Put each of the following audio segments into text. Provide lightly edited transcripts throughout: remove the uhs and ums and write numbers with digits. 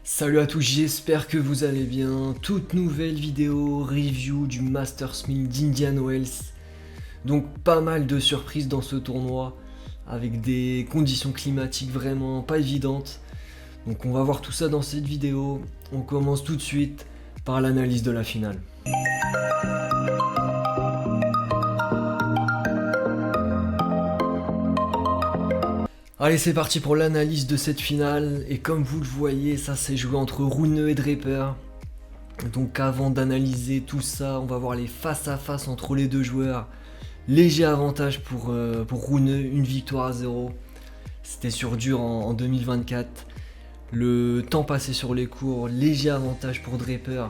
Salut à tous, j'espère que vous allez bien. Toute nouvelle vidéo review du Masters 1000 d'Indian Wells. Donc pas mal de surprises dans ce tournoi avec des conditions climatiques vraiment pas évidentes. Donc on va voir tout ça dans cette vidéo. On commence tout de suite par l'analyse de la finale. Allez, c'est parti pour l'analyse de cette finale, et comme vous le voyez, ça s'est joué entre Rune et Draper. Donc avant d'analyser tout ça, on va voir les face à face entre les deux joueurs. Léger avantage pour Rune, une victoire à 0. C'était sur dur en 2024. Le temps passé sur les cours, léger avantage pour Draper.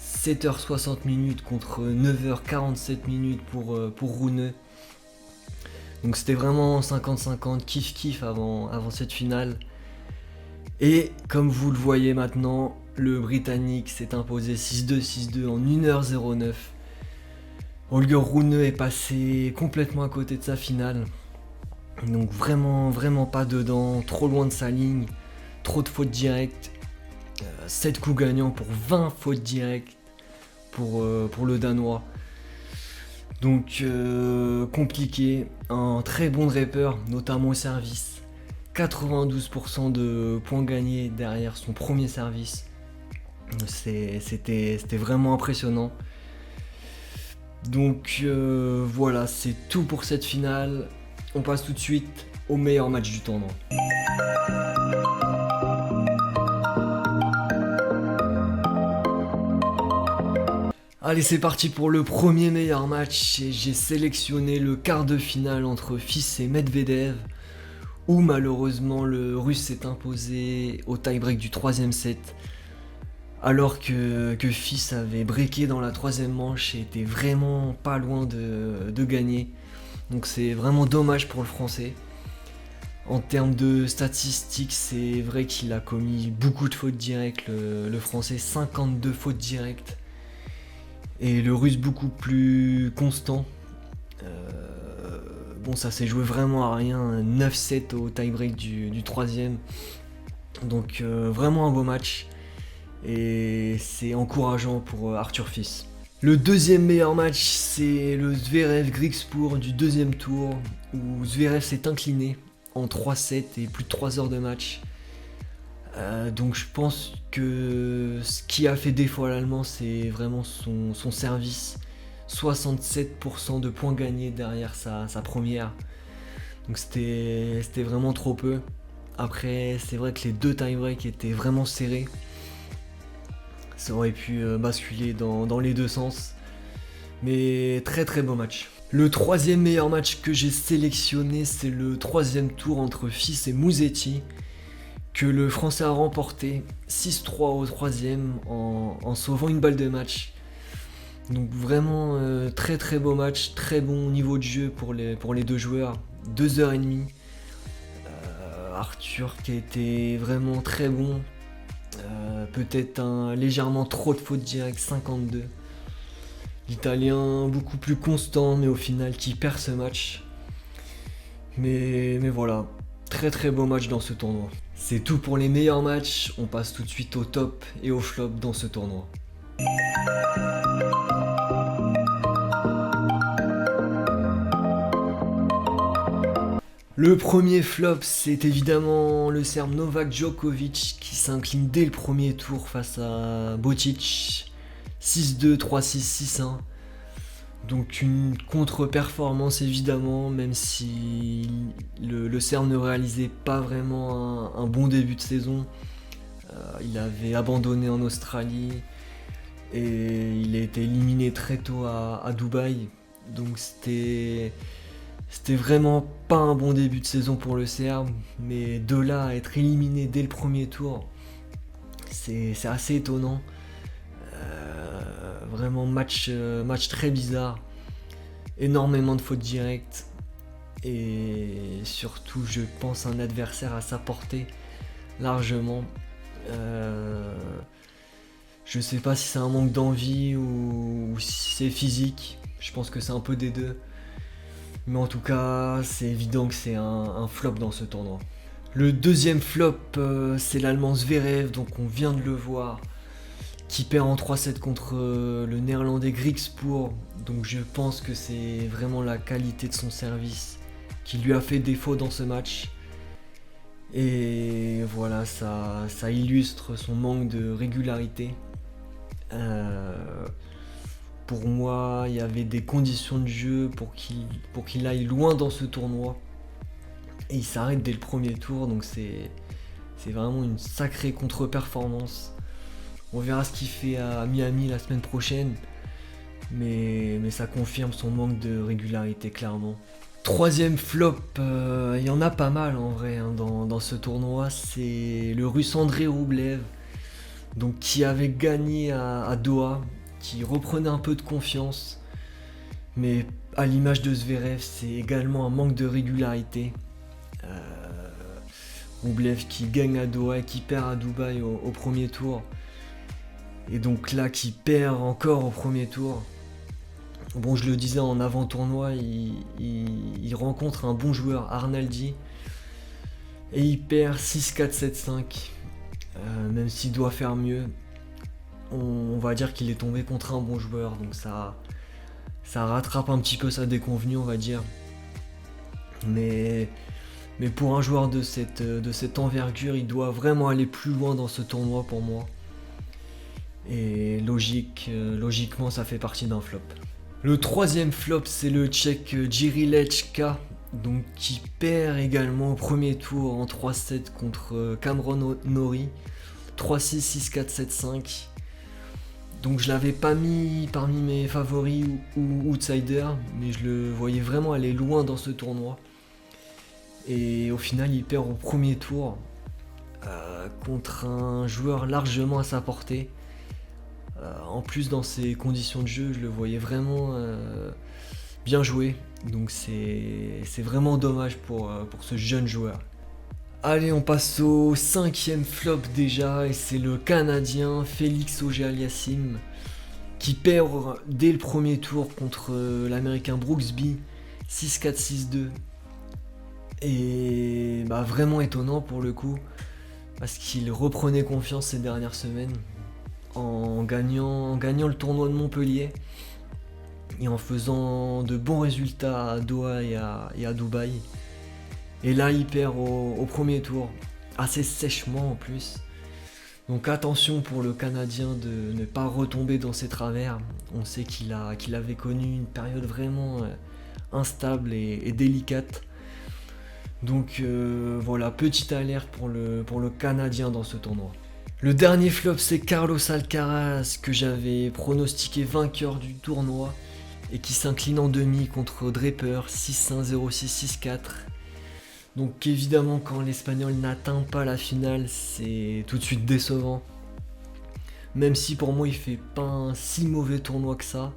7h60 minutes contre 9h47 minutes pour Rune. Donc c'était vraiment 50-50, kiff-kiff avant cette finale. Et comme vous le voyez maintenant, le Britannique s'est imposé 6-2, 6-2 en 1h09. Holger Rune est passé complètement à côté de sa finale. Donc vraiment pas dedans, trop loin de sa ligne, trop de fautes directes. 7 coups gagnants pour 20 fautes directes pour le Danois. Donc compliqué, un très bon Draper, notamment au service. 92% de points gagnés derrière son premier service. C'était vraiment impressionnant. Donc voilà, c'est tout pour cette finale. On passe tout de suite au meilleur match du tournoi. Allez, c'est parti pour le premier meilleur match, et j'ai sélectionné le quart de finale entre Fils et Medvedev, où malheureusement le Russe s'est imposé au tie-break du troisième set, alors que Fils avait breaké dans la troisième manche et était vraiment pas loin de gagner. Donc c'est vraiment dommage pour le Français. En termes de statistiques, c'est vrai qu'il a commis beaucoup de fautes directes, le Français, 52 fautes directes. Et le Russe beaucoup plus constant. Bon, ça s'est joué vraiment à rien, 9-7 au tie-break du troisième. Donc vraiment un beau match. Et c'est encourageant pour Arthur Fils. Le deuxième meilleur match, c'est le Zverev-Griekspoor du deuxième tour, où Zverev s'est incliné en 3-7 et plus de 3 heures de match. Donc je pense que ce qui a fait défaut à l'Allemand, c'est vraiment son service. 67% de points gagnés derrière sa première. Donc c'était vraiment trop peu. Après, c'est vrai que les deux tie-breaks étaient vraiment serrés. Ça aurait pu basculer dans les deux sens. Mais très beau match. Le troisième meilleur match que j'ai sélectionné, c'est le troisième tour entre Fils et Musetti, que le Français a remporté 6-3 au troisième en sauvant une balle de match. Donc vraiment très beau match, très bon niveau de jeu pour les deux joueurs, 2h30. Arthur qui a été vraiment très bon, peut-être légèrement trop de fautes directes, 52. L'Italien beaucoup plus constant, mais au final qui perd ce match. Mais voilà, très beau match dans ce tournoi. C'est tout pour les meilleurs matchs, on passe tout de suite au top et au flop dans ce tournoi. Le premier flop, c'est évidemment le Serbe Novak Djokovic qui s'incline dès le premier tour face à Botic, 6-2, 3-6, 6-1. Donc une contre-performance évidemment, même si le Serbe ne réalisait pas vraiment un bon début de saison. Il avait abandonné en Australie et il a été éliminé très tôt à Dubaï. Donc c'était vraiment pas un bon début de saison pour le Serbe, mais de là à être éliminé dès le premier tour, c'est assez étonnant. Vraiment match très bizarre, énormément de fautes directes et surtout je pense un adversaire à sa portée largement. Je sais pas si c'est un manque d'envie ou si c'est physique, je pense que c'est un peu des deux. Mais en tout cas, c'est évident que c'est un flop dans ce tournoi. Le deuxième flop, c'est l'Allemand Zverev, donc on vient de le voir, qui perd en 3-7 contre le Néerlandais Griekspoor. Donc je pense que c'est vraiment la qualité de son service qui lui a fait défaut dans ce match. Et voilà, ça illustre son manque de régularité. Pour moi, il y avait des conditions de jeu pour qu'il aille loin dans ce tournoi. Et il s'arrête dès le premier tour, donc c'est vraiment une sacrée contre-performance. On verra ce qu'il fait à Miami la semaine prochaine, mais ça confirme son manque de régularité clairement. Troisième flop, il y en a pas mal en vrai hein, dans ce tournoi, c'est le Russe Andrei Roublev, donc qui avait gagné à Doha, qui reprenait un peu de confiance, mais à l'image de Zverev, c'est également un manque de régularité. Roublev qui gagne à Doha et qui perd à Dubaï au premier tour. Et donc là, qui perd encore au premier tour. Bon, je le disais en avant-tournoi, il rencontre un bon joueur, Arnaldi. Et il perd 6-4, 7-5. Même s'il doit faire mieux. On va dire qu'il est tombé contre un bon joueur. Donc ça rattrape un petit peu sa déconvenue, on va dire. Mais pour un joueur de cette envergure, il doit vraiment aller plus loin dans ce tournoi pour moi. Et logiquement, ça fait partie d'un flop. Le troisième flop, c'est le Tchèque Jiří Lečka, donc qui perd également au premier tour en 3-7 contre Cameron Norrie. 3-6, 6-4, 7-5. Donc je l'avais pas mis parmi mes favoris ou outsiders, mais je le voyais vraiment aller loin dans ce tournoi. Et au final, il perd au premier tour contre un joueur largement à sa portée. En plus, dans ses conditions de jeu, je le voyais vraiment bien jouer. Donc c'est vraiment dommage pour ce jeune joueur. Allez, on passe au cinquième flop déjà, et c'est le Canadien Félix Auger-Aliassime qui perd dès le premier tour contre l'Américain Brooksby 6-4, 6-2. Et vraiment étonnant pour le coup, parce qu'il reprenait confiance ces dernières semaines en gagnant le tournoi de Montpellier et en faisant de bons résultats à Doha et à Dubaï. Et là, il perd au premier tour, assez sèchement en plus. Donc attention pour le Canadien de ne pas retomber dans ses travers. On sait qu'il avait connu une période vraiment instable et délicate. Donc voilà, petite alerte pour le Canadien dans ce tournoi. Le dernier flop, c'est Carlos Alcaraz, que j'avais pronostiqué vainqueur du tournoi et qui s'incline en demi contre Draper 6-1, 0-6, 6-4. Donc évidemment, quand l'Espagnol n'atteint pas la finale, c'est tout de suite décevant. Même si pour moi il fait pas un si mauvais tournoi que ça.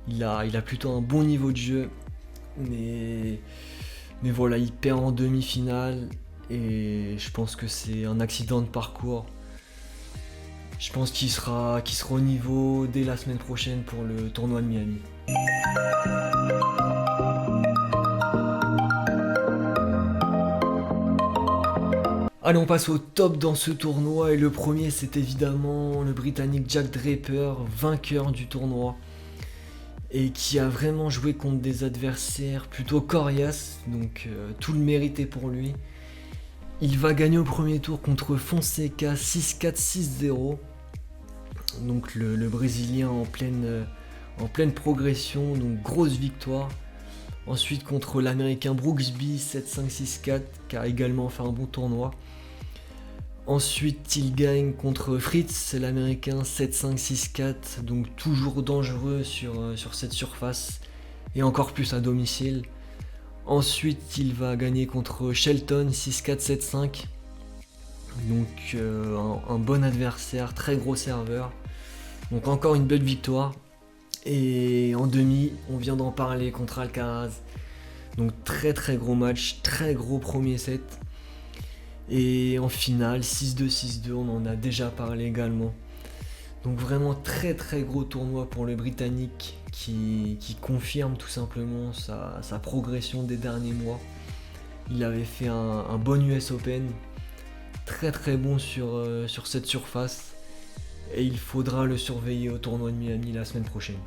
Il a plutôt un bon niveau de jeu. Mais voilà, il perd en demi-finale et je pense que c'est un accident de parcours. Je pense qu'il sera au niveau dès la semaine prochaine pour le tournoi de Miami. Allez, on passe au top dans ce tournoi et le premier, c'est évidemment le Britannique Jack Draper, vainqueur du tournoi et qui a vraiment joué contre des adversaires plutôt coriaces, donc tout le mérite est pour lui. Il va gagner au premier tour contre Fonseca 6-4, 6-0. Donc le Brésilien en pleine progression, donc grosse victoire. Ensuite contre l'Américain Brooksby 7-5, 6-4, qui a également fait un bon tournoi. Ensuite il gagne contre Fritz, l'Américain 7-5, 6-4, donc toujours dangereux sur cette surface, et encore plus à domicile. Ensuite il va gagner contre Shelton 6-4, 7-5. Donc un bon adversaire, très gros serveur. Donc encore une belle victoire. Et en demi, on vient d'en parler contre Alcaraz. Donc très très gros match, très gros premier set. Et en finale, 6-2, 6-2, on en a déjà parlé également. Donc vraiment très très gros tournoi pour le Britannique qui confirme tout simplement sa progression des derniers mois. Il avait fait un bon US Open, très très bon sur cette surface, et il faudra le surveiller au tournoi de Miami la semaine prochaine.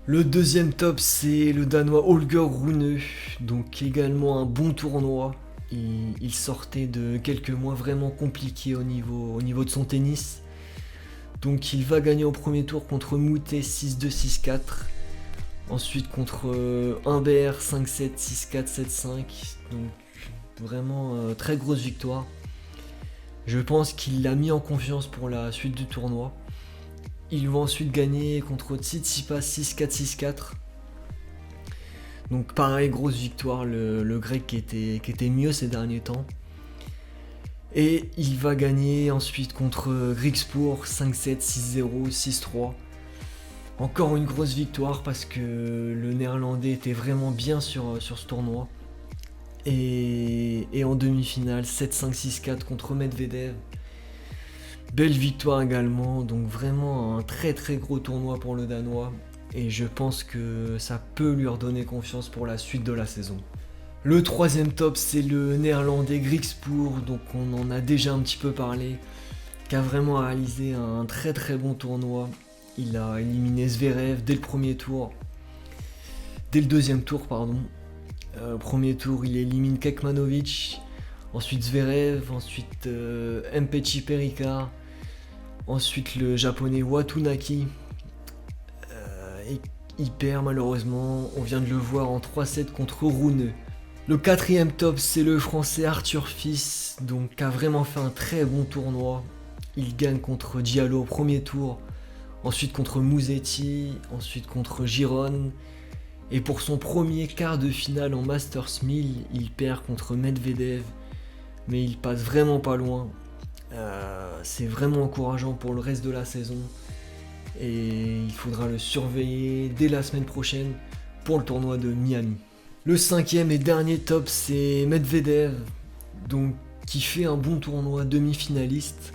Le deuxième top, c'est le Danois Holger Rune, donc également un bon tournoi. Il sortait de quelques mois vraiment compliqués au niveau de son tennis. Donc il va gagner au premier tour contre Moutet 6-2, 6-4. Ensuite contre Humbert 5-7, 6-4, 7-5. Donc vraiment très grosse victoire. Je pense qu'il l'a mis en confiance pour la suite du tournoi. Il va ensuite gagner contre Tsitsipas 6-4, 6-4. Donc pareil, grosse victoire, le grec qui était mieux ces derniers temps. Et il va gagner ensuite contre Griekspoor 5-7, 6-0, 6-3. Encore une grosse victoire parce que le néerlandais était vraiment bien sur ce tournoi. Et en demi-finale, 7-5, 6-4 contre Medvedev. Belle victoire également, donc vraiment un très très gros tournoi pour le Danois. Et je pense que ça peut lui redonner confiance pour la suite de la saison. Le troisième top, c'est le néerlandais Griekspoor, donc on en a déjà un petit peu parlé, qui a vraiment réalisé un très très bon tournoi. Il a éliminé Zverev dès le deuxième tour, pardon. Premier tour, il élimine Kekmanovic, ensuite Zverev, ensuite Mpetshi Perika, ensuite le japonais Watunaki. Et il perd malheureusement, on vient de le voir en 3-7 contre Rune. Le quatrième top, c'est le français Arthur Fils, donc qui a vraiment fait un très bon tournoi. Il gagne contre Diallo au premier tour, ensuite contre Musetti, ensuite contre Giron. Et pour son premier quart de finale en Masters 1000, il perd contre Medvedev, mais il passe vraiment pas loin. C'est vraiment encourageant pour le reste de la saison. Et il faudra le surveiller dès la semaine prochaine pour le tournoi de Miami. Le cinquième et dernier top, c'est Medvedev, donc, qui fait un bon tournoi, demi-finaliste.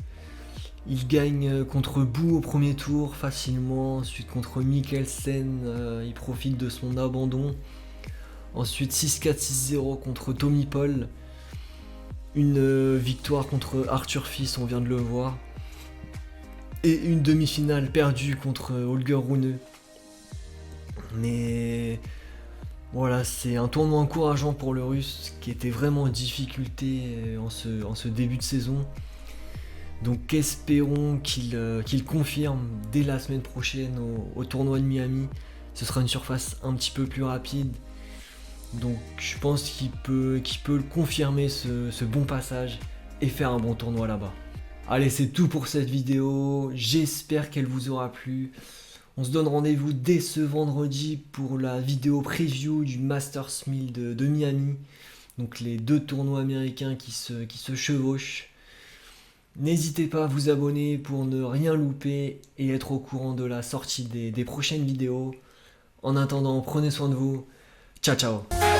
Il gagne contre Bou au premier tour facilement, ensuite contre Mikkelsen, il profite de son abandon. Ensuite 6-4, 6-0 contre Tommy Paul. Une victoire contre Arthur Fils, on vient de le voir. Et une demi-finale perdue contre Holger Rune. Mais voilà, c'est un tournoi encourageant pour le Russe qui était vraiment en difficulté en ce début de saison. Donc espérons qu'il confirme dès la semaine prochaine au tournoi de Miami. Ce sera une surface un petit peu plus rapide. Donc je pense qu'il peut le confirmer ce bon passage et faire un bon tournoi là-bas. Allez, c'est tout pour cette vidéo, j'espère qu'elle vous aura plu. On se donne rendez-vous dès ce vendredi pour la vidéo preview du Masters 1000 de Miami. Donc les deux tournois américains qui se chevauchent. N'hésitez pas à vous abonner pour ne rien louper et être au courant de la sortie des prochaines vidéos. En attendant, prenez soin de vous. Ciao ciao.